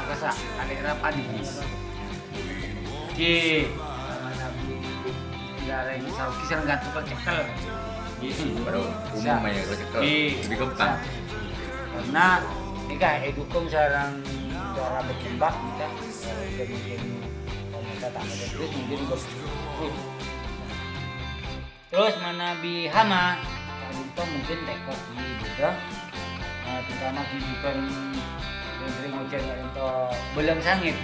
kasa alik rapat iki. Iki sama Nabi larang misal kisah enggak tukar cekel. Iya, baru umum ya kalau cekel lebih gampang. Karena nikah edukum sarang cara berjembak nikah mungkin kita tak ada terus mungkin terus Nabi Hama itu mungkin tekok di juga terutama di bukan yang sering ujian untuk belang sangit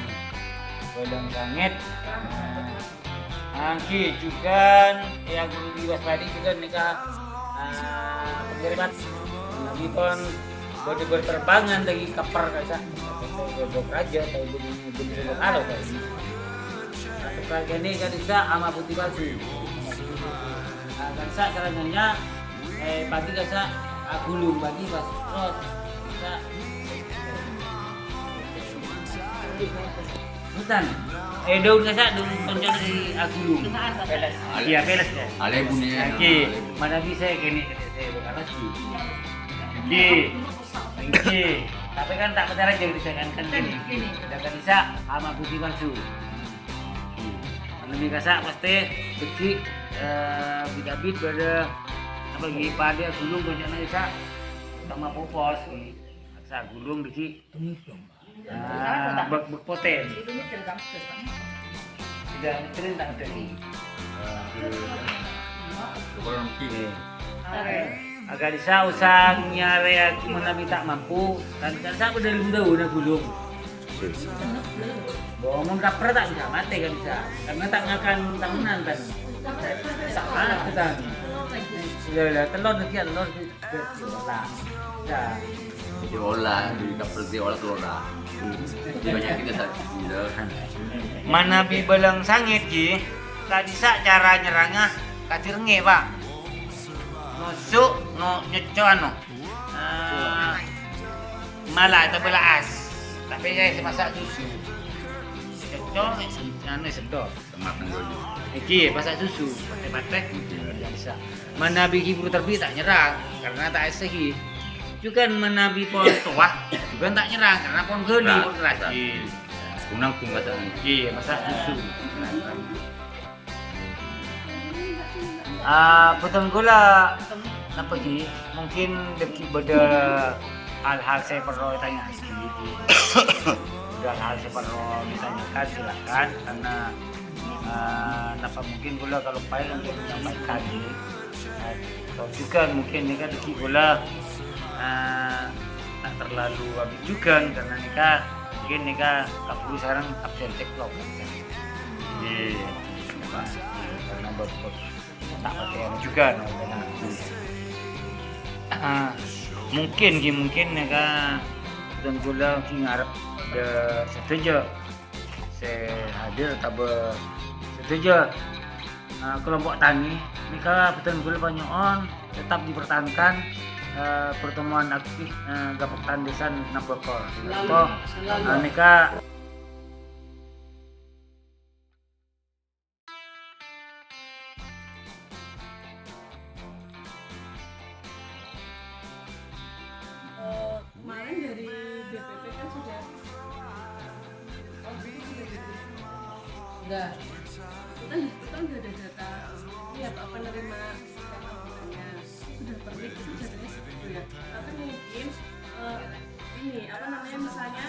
Angki juga yang perlu diwaspadai juga nikah pengiriman Nabi pun berterbangan dari kapar kasa godok raja atau belum kalau tadi atau kali ini kan bisa ama putih palsu kan sa caranya pagi kasa gulung bagi pas terus bisa hutan daun kasa daun tonjol dari agulung peles iya peles ya Ale bunyinya oke mana bisa kini saya berkaras Oke, tapi kan tak percaya jadi disekankan gini. Sedangkan bisa sama putih palsu. Lebih kasar pasti kecil bidabit pada apa lagi pada gulung kerjanya bisa sama popos. Asa gulung diki. Berpoten. Tidak keren tak ada ni. Agar bisa usahanya reaksi menabi tak mampu dan saya udah daun gulung. Ngomong kaper tak bisa mati kan bisa karena tak ngakan tahunan kan. Sama kita. Sudah telur dia telur lah. Ya. Diolah di kaper diolah telur lah. Banyak kita tak gila. Mana bi belang sangit ki tak bisa cara nyerangnya kadir nge pak. Nusuk no nyecoan no malah atau belas tapi saya masak susu cocok anu sedap Sama pendulu. iki masak susu pakai bisa menabi hibru terbit tak nyerang karena tak sehi juga menabi pohon tua juga tak nyerang karena pohon gede pun keras Kunang pun kata iki masak susu betul gula apa sih mungkin deki beda hal-hal saya perlu tanya hal saya perlu ditanyakan silakan karena apa mungkin gula kalau payah untuk menyampaikan atau juga mungkin nikah deki gula tak terlalu habis juga karena nikah mungkin nikah kapulu sekarang absen ceklok karena buat tak pakai juga mungkin ya kan dan gula ngarep de setuju saya hadir atau setuju kelompok tani nikah betul gula banyak on tetap dipertahankan pertemuan aktif Gapoktan Desa Nabokor nikah kemarin dari BPP kan sudah enggak kita udah ada data lihat apa penerima anggarannya sudah permit itu jadinya segitu ya tapi mungkin ini apa namanya misalnya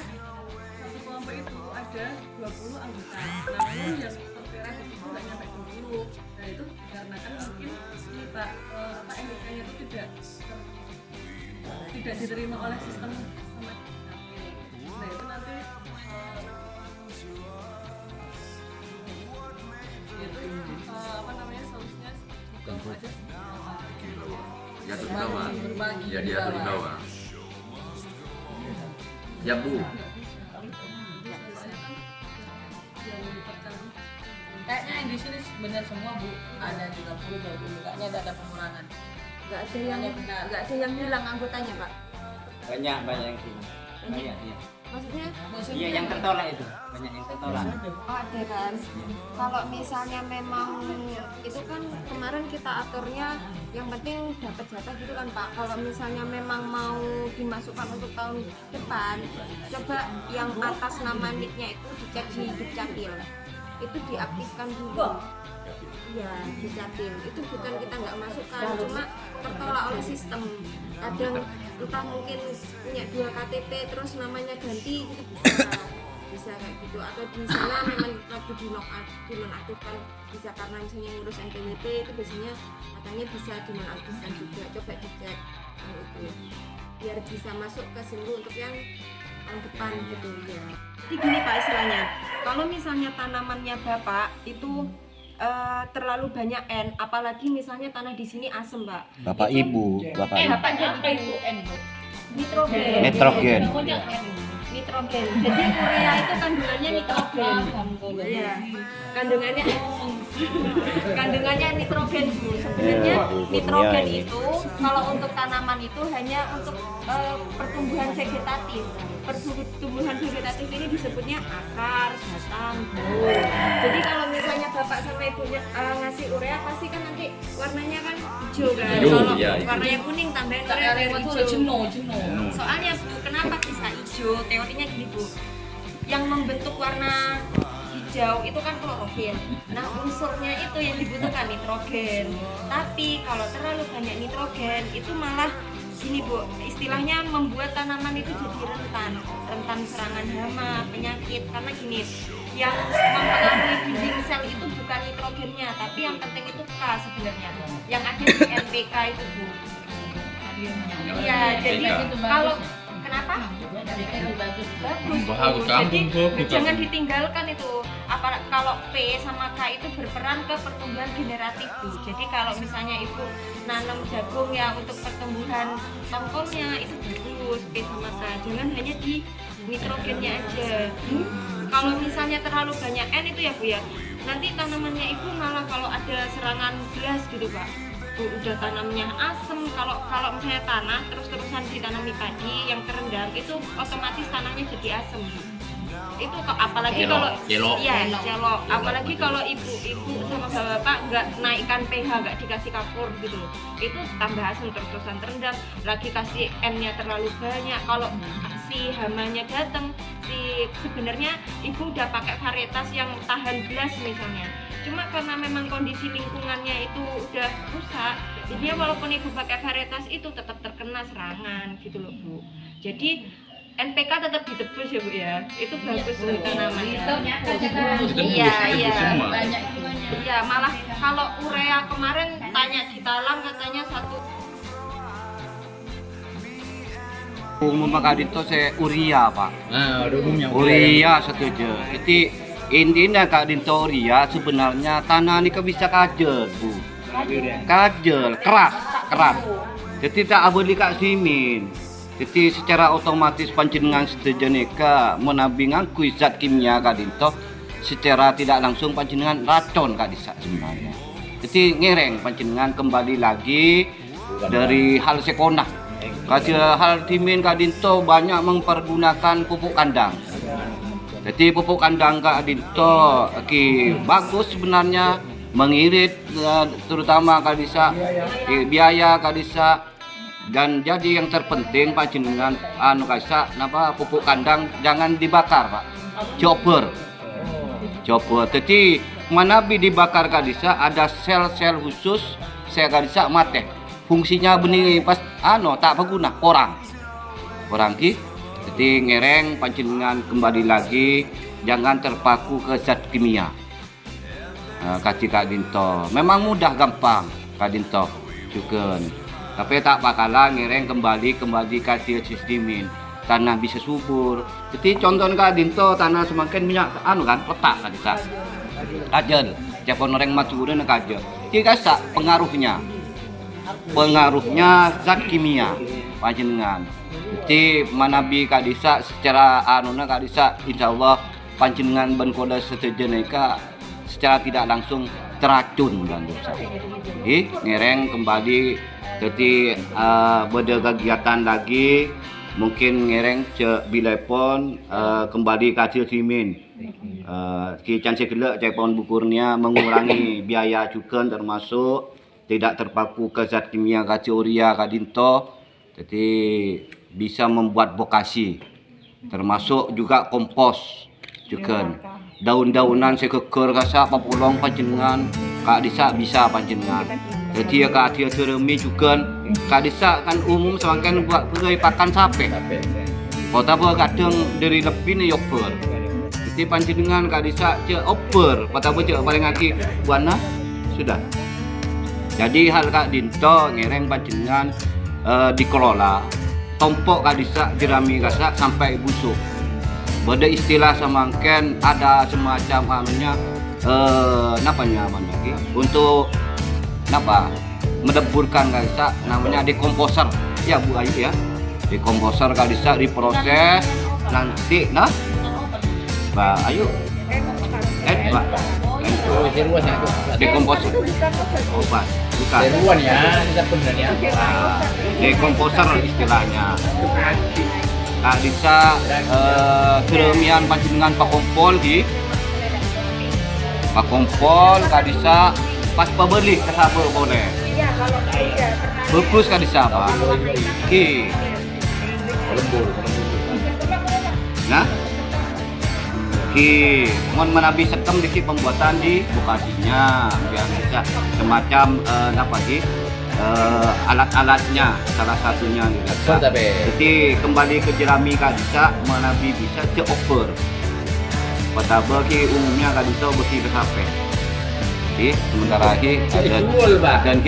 satu kelompok itu ada 20 anggota namun yang tertera di situ nggak nyampe 20 nah itu dikarenakan mungkin ini Pak NIK-nya itu tidak diterima oleh sistem sama dapil. Nah itu nanti itu apa namanya solusinya bukan aja jatuh di bawah. Ya dia jatuh di bawah. Ya Bu. Kayaknya yang di sini benar semua Bu, ada 30 kayaknya ada pengurangan. Nggak ada yang hilang anggotanya Pak. Banyak yang hilang. Banyak ya. Maksudnya? Iya yang tertolak itu banyak yang tertolak. Oh ada kan. Kalau misalnya memang itu kan kemarin kita aturnya yang penting dapat jatah gitu kan Pak. Kalau misalnya memang mau dimasukkan untuk tahun depan, coba yang atas nama NIK-nya itu dicek di Dukcapil, itu diaktifkan dulu. Ya, Dukcapil itu bukan kita nggak masukkan, cuma tertolak oleh sistem. Kadang entah mungkin punya 2 KTP terus namanya ganti, itu bisa kayak gitu, atau di sana memang lagi dinonaktifkan, bisa karena misalnya ngurus NPWP itu biasanya katanya bisa dinonaktifkan juga. Coba dicek itu biar bisa masuk ke simbol untuk yang tahun depan gitu ya. Jadi gini Pak istilahnya, kalau misalnya tanamannya Bapak itu terlalu banyak N, apalagi misalnya tanah di sini asem Pak. Bapak Ibu, Bapak Ibu. Apa itu N, Bu? Nitrogen. Nitrogen. Pokoknya N. Nitrogen. Jadi urea itu kandungannya nitrogen. Iya. Kandungannya kandungannya nitrogen Bu. Sebenarnya nitrogen itu kalau untuk tanaman itu hanya untuk pertumbuhan vegetatif. Pertumbuhan vegetatif ini disebutnya akar, batang, daun. Jadi kalau misalnya Bapak sama Ibunya ngasih urea pasti kan nanti warnanya kan hijau kan. Kalau warnanya kuning tambahin urea biar hijau. Jenuh. Soalnya Bu, kenapa bisa hijau? Teorinya gini Bu, yang membentuk warna hijau itu kan klorofil. Nah unsurnya itu yang dibutuhkan nitrogen. Tapi kalau terlalu banyak nitrogen itu malah gini Bu, istilahnya membuat tanaman itu jadi rentan serangan hama, penyakit. Karena gini, yang mempengaruhi dinding sel itu bukan nitrogennya, tapi yang penting itu K sebenarnya. Yang ada di NPK itu Bu. Iya, jadi kalau kenapa? Bagus. Jadi jangan ditinggalkan itu. Kalau P sama K itu berperan ke pertumbuhan generatif Bu. Jadi kalau misalnya Ibu nanam jagung ya untuk pertumbuhan tongkolnya itu bagus P sama K. Jangan hanya di nitrogennya aja. Kalau misalnya terlalu banyak N itu ya Bu ya, nanti tanamannya Ibu malah kalau ada serangan beras gitu Pak. Bu, udah tanamnya asem, kalau misalnya tanah terus-terusan ditanami padi yang terendam itu otomatis tanahnya jadi asem. Itu apalagi kalau celok, apalagi kalau ibu sama bapak nggak naikkan pH, nggak dikasih kapur gitu, itu tambah asem terus-terusan terendam, lagi kasih N-nya terlalu banyak. Kalau si hamanya datang, sebenarnya ibu udah pakai varietas yang tahan belas misalnya, cuma karena memang kondisi lingkungannya itu udah rusak, jadinya walaupun ibu pakai varietas itu tetap terkena serangan gitu loh Bu. Jadi NPK tetap ditebus ya Bu ya, itu bagus untuk tanaman. Iya. Iya, malah kalau urea kemarin tanya di Talang katanya satu. Umum Kak Dinto saya urea Pak. Nah, ada umumnya Urea setuju. Jadi intinya Kak Dinto urea sebenarnya tanah ini bisa kajel Bu. Kajel, keras. Jadi tak boleh Kak simin. Jadi secara otomatis panjenengan sejenika menabingan zat kimia Kak Dinto secara tidak langsung panjenengan racun Kak Disa sebenarnya. Jadi ngereng panjenengan kembali lagi dari hal sekolah. Kasih hal timin Kak Dinto banyak mempergunakan pupuk kandang. Jadi pupuk kandang Kak Dinto bagus sebenarnya, mengirit terutama Kak Disa, biaya Kak Disa. Dan jadi yang terpenting panjenengan pupuk kandang jangan dibakar Pak. Cober. Jadi manabi dibakar Kak Disa ada sel-sel khusus saya Kak Disa mate. Fungsinya benih pas tak berguna orang ki. Jadi ngereng panjenengan kembali lagi jangan terpaku ke zat kimia. Kasih Kak Dinto. Memang mudah gampang Kak Dinto juga. Tapi tak bakalan ngereng kembali kasih sistemin tanah bisa subur. Jadi contoh Kak Dinto tanah semakin minyak kan petak Kak Disa. Kajel, cepon orang maturin kajel. Jadi kasak pengaruhnya zat kimia panjenengan. Jadi manabi Kak Disa secara Kak Disa insyaallah panjenengan ben koda sejenika secara tidak langsung teracun kan dosa. Ngereng kembali jadi beda kegiatan lagi mungkin ngereng bilepon kembali kasil simin si can segala cepon bukurnya mengurangi biaya juga termasuk tidak terpaku ke zat kimia urea Kak Dinto. Jadi bisa membuat vokasi, termasuk juga kompos juga. Daun-daunan sekeker kasa papulong panjenengan Kak Disa bisa panjenengan. Jadi ya Kak dia teremi juga Kak Disa kan umum semakin buat pegai pakan sape. Kota apa kadang dari lebih nih oper. Jadi panjenengan Kak Disa cek oper. Kota apa cek paling aki buana sudah. Jadi hal Kak Dinto ngereng panjenengan dikelola. Tompok Kak Disa jerami kasak sampai busuk. Beda istilah semangken ada semacam anunya napanya mana lagi untuk napa mendeburkan Kak Disa namanya dekomposer ya Bu Ayu ya. Dekomposer Kak Disa diproses nanti nah Mbak Ayu Mbak Seruan ya. dekomposer obat bukan Seruan ya, tidak benar ya. dekomposer istilahnya. Kak Disa keremian panjenengan Pak Kompol di Pak Kompol Kak Disa pas pembeli ke sabar boleh. Iya, kalau iya pernah. Bagus Kak Disa Pak. Oke. Lembur. Nah. Oke, mohon menabi setem di pembuatan di lokasinya biar bisa semacam apa sih? Alat-alatnya salah satunya jadi kembali ke jerami Kak Disa menabi bisa ceoper pada bagi umumnya Kak Disa besi ke HP jadi sementara lagi ada dan